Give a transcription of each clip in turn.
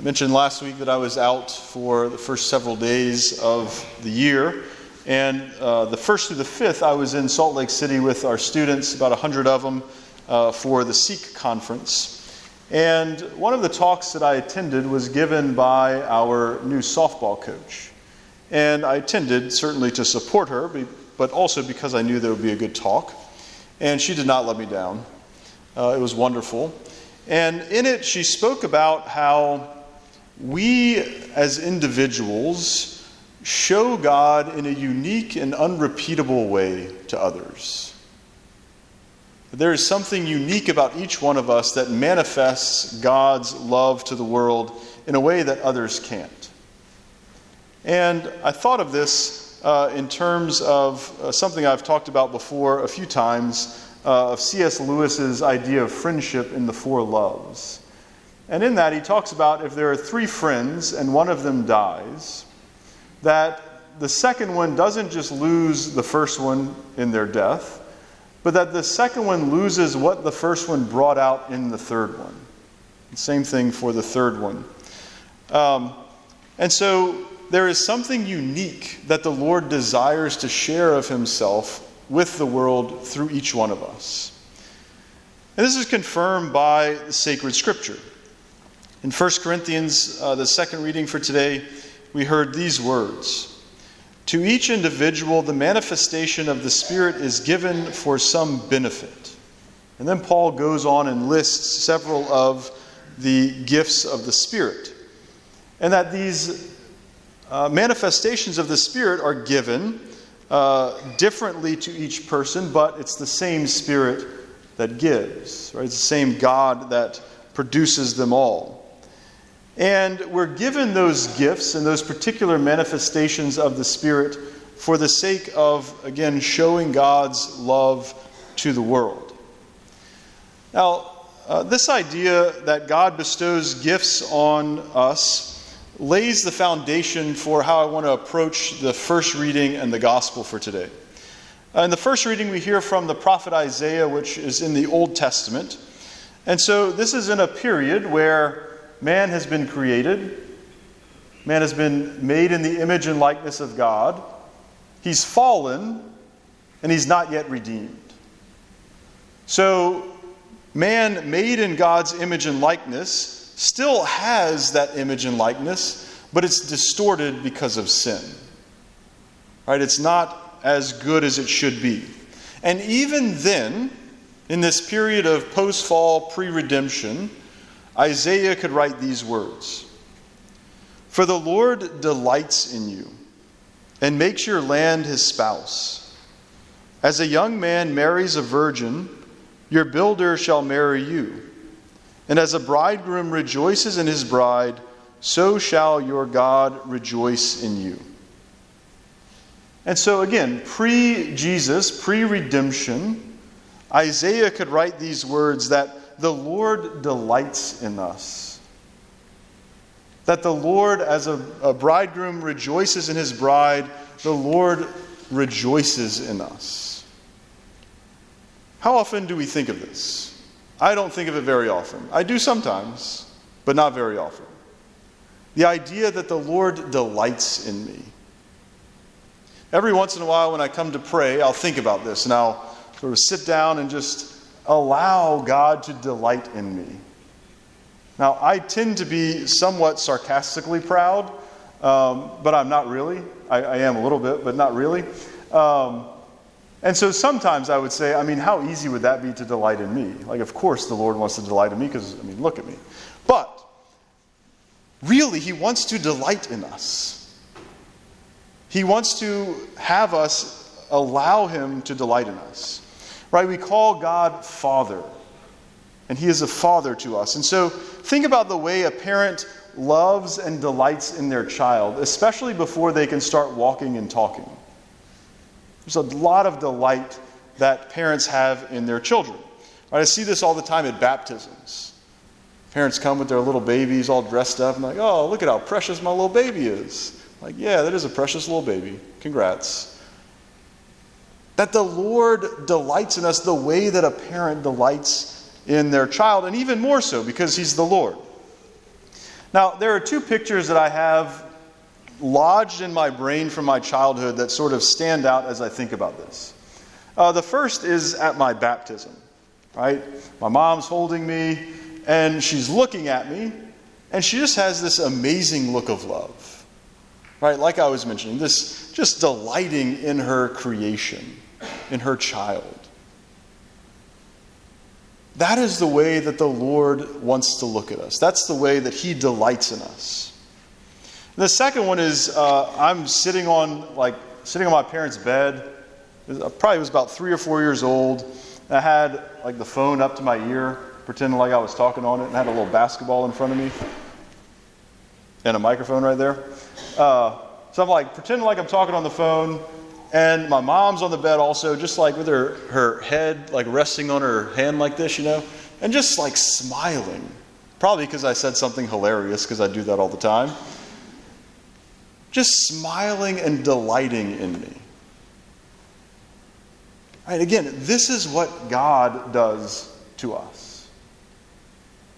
I mentioned last week that I was out for the first several days of the year, and the 1st through the 5th I was in Salt Lake City with our students, about 100 of them, for the Seek conference. And one of the talks that I attended was given by our new softball coach. And I attended certainly to support her, but also because I knew there would be a good talk. And she did not let me down. It was wonderful. And in it, she spoke about how we as individuals show God in a unique and unrepeatable way to others. There is something unique about each one of us that manifests God's love to the world in a way that others can't. And I thought of this in terms of something I've talked about before a few times, of C.S. Lewis's idea of friendship in the Four Loves. And in that, he talks about if there are 3 friends and one of them dies, that the second one doesn't just lose the first one in their death, but that the second one loses what the first one brought out in the third one. The same thing for the third one. And so there is something unique that the Lord desires to share of himself with the world through each one of us. And this is confirmed by the sacred scripture. In 1 Corinthians, the second reading for today, we heard these words. To each individual, the manifestation of the Spirit is given for some benefit. And then Paul goes on and lists several of the gifts of the Spirit. And that these manifestations of the Spirit are given differently to each person, but it's the same Spirit that gives. Right? It's the same God that produces them all. And we're given those gifts and those particular manifestations of the Spirit for the sake of, again, showing God's love to the world. Now, this idea that God bestows gifts on us lays the foundation for how I want to approach the first reading and the gospel for today. In the first reading, we hear from the prophet Isaiah, which is in the Old Testament. And so this is in a period where man has been created. Man has been made in the image and likeness of God. He's fallen, and he's not yet redeemed. So, man made in God's image and likeness still has that image and likeness, but it's distorted because of sin. Right? It's not as good as it should be. And even then, in this period of post-fall, pre-redemption, Isaiah could write these words. For the Lord delights in you and makes your land his spouse. As a young man marries a virgin, your builder shall marry you. And as a bridegroom rejoices in his bride, so shall your God rejoice in you. And so again, pre-Jesus, pre-redemption, Isaiah could write these words that the Lord delights in us. That the Lord, as a bridegroom rejoices in his bride, the Lord rejoices in us. How often do we think of this? I don't think of it very often. I do sometimes, but not very often. The idea that the Lord delights in me. Every once in a while when I come to pray, I'll think about this, and I'll sort of sit down and just allow God to delight in me. Now, I tend to be somewhat sarcastically proud, but I'm not really. I am a little bit, but not really. And so sometimes I would say, how easy would that be to delight in me? Like, of course the Lord wants to delight in me because, look at me. But really, he wants to delight in us. He wants to have us allow him to delight in us. Right? We call God Father, and he is a father to us. And so think about the way a parent loves and delights in their child, especially before they can start walking and talking. There's a lot of delight that parents have in their children. Right? I see this all the time at baptisms. Parents come with their little babies all dressed up and like, oh, look at how precious my little baby is. Like, yeah, that is a precious little baby. Congrats. That the Lord delights in us the way that a parent delights in their child, and even more so because he's the Lord. Now, there are two pictures that I have lodged in my brain from my childhood that sort of stand out as I think about this. The first is at my baptism, right? My mom's holding me, and she's looking at me, and she just has this amazing look of love, right? Like I was mentioning, this just delighting in her creation, in her child. That is the way that the Lord wants to look at us. That's the way that He delights in us. And the second one is I'm sitting on my parents' bed. I probably was about 3 or 4 years old. And I had like the phone up to my ear, pretending like I was talking on it, and I had a little basketball in front of me and a microphone right there. So I'm like pretending like I'm talking on the phone. And my mom's on the bed also, just like with her head like resting on her hand like this, and just like smiling. Probably because I said something hilarious, because I do that all the time. Just smiling and delighting in me. Right, again, this is what God does to us.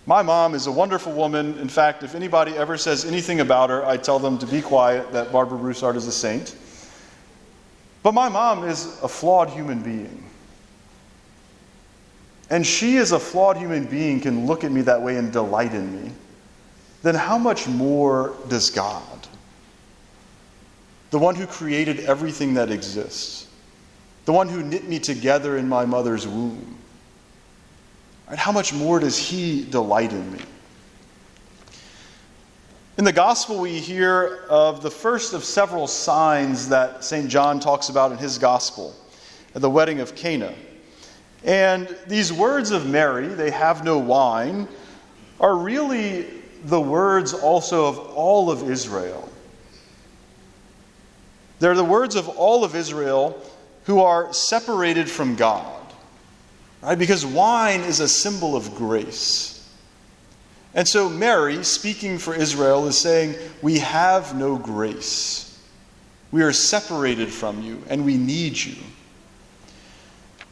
My mom is a wonderful woman. In fact, if anybody ever says anything about her, I tell them to be quiet, that Barbara Broussard is a saint. But my mom is a flawed human being. And she, as a flawed human being, can look at me that way and delight in me. Then how much more does God? The one who created everything that exists. The one who knit me together in my mother's womb. Right? How much more does He delight in me? In the gospel, we hear of the first of several signs that St. John talks about in his gospel, at the wedding of Cana. And these words of Mary, "they have no wine," are really the words also of all of Israel. They're the words of all of Israel who are separated from God, right? Because wine is a symbol of grace. And so Mary, speaking for Israel, is saying, we have no grace. We are separated from you, and we need you.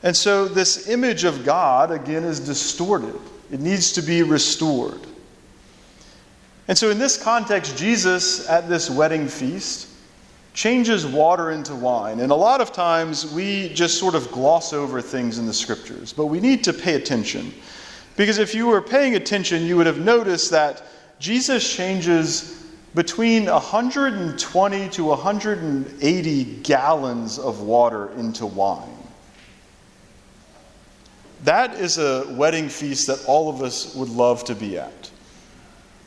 And so this image of God, again, is distorted. It needs to be restored. And so in this context, Jesus, at this wedding feast, changes water into wine. And a lot of times, we just sort of gloss over things in the Scriptures. But we need to pay attention. Because if you were paying attention, you would have noticed that Jesus changes between 120 to 180 gallons of water into wine. That is a wedding feast that all of us would love to be at.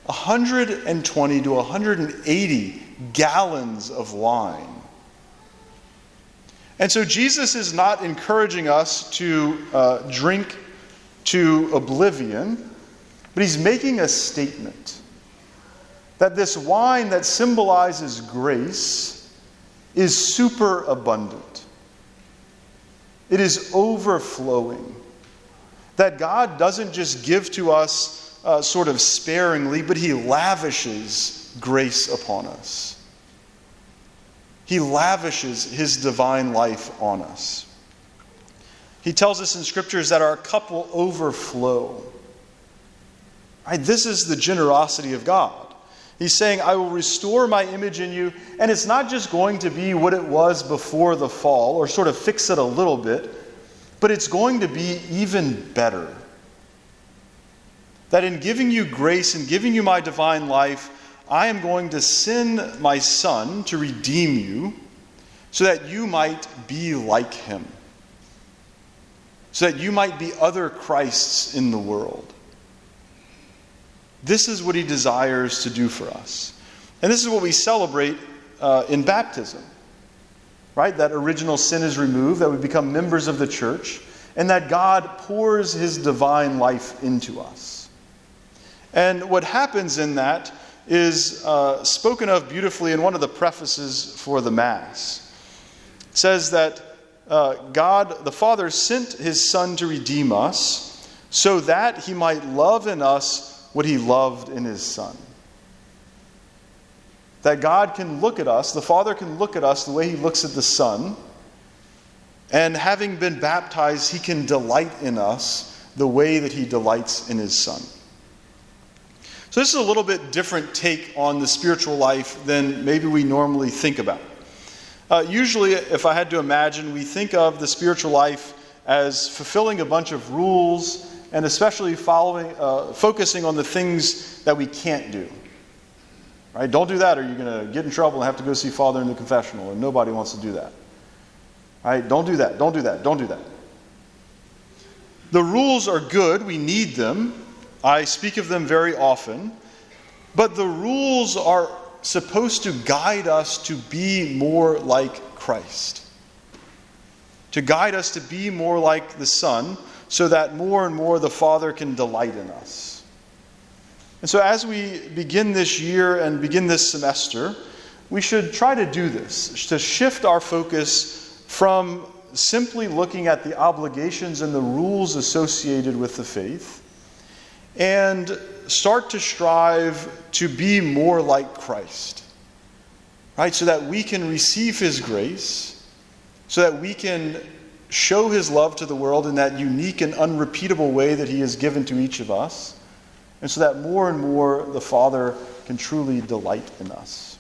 120 to 180 gallons of wine. And so Jesus is not encouraging us to drink to oblivion, but He's making a statement that this wine that symbolizes grace is super abundant. It is overflowing. That God doesn't just give to us sort of sparingly, but He lavishes grace upon us. He lavishes His divine life on us. He tells us in Scriptures that our cup will overflow. Right? This is the generosity of God. He's saying, I will restore my image in you. And it's not just going to be what it was before the fall, or sort of fix it a little bit, but it's going to be even better. That in giving you grace and giving you my divine life, I am going to send my Son to redeem you so that you might be like Him. So that you might be other Christs in the world. This is what He desires to do for us. And this is what we celebrate in baptism. Right? That original sin is removed, that we become members of the church, and that God pours His divine life into us. And what happens in that is spoken of beautifully in one of the prefaces for the Mass. It says that God, the Father, sent His Son to redeem us so that He might love in us what He loved in His Son. That God can look at us, the Father can look at us the way He looks at the Son, and having been baptized, He can delight in us the way that He delights in His Son. So this is a little bit different take on the spiritual life than maybe we normally think about. Usually, if I had to imagine, we think of the spiritual life as fulfilling a bunch of rules and especially focusing on the things that we can't do. Right? Don't do that or you're going to get in trouble and have to go see Father in the confessional, and nobody wants to do that. Right? Don't do that, don't do that, don't do that. The rules are good, we need them. I speak of them very often. But the rules are supposed to guide us to be more like Christ. To guide us to be more like the Son, so that more and more the Father can delight in us. And so as we begin this year and begin this semester, we should try to do this, to shift our focus from simply looking at the obligations and the rules associated with the faith, and start to strive to be more like Christ, right? So that we can receive His grace, so that we can show His love to the world in that unique and unrepeatable way that He has given to each of us, and so that more and more the Father can truly delight in us.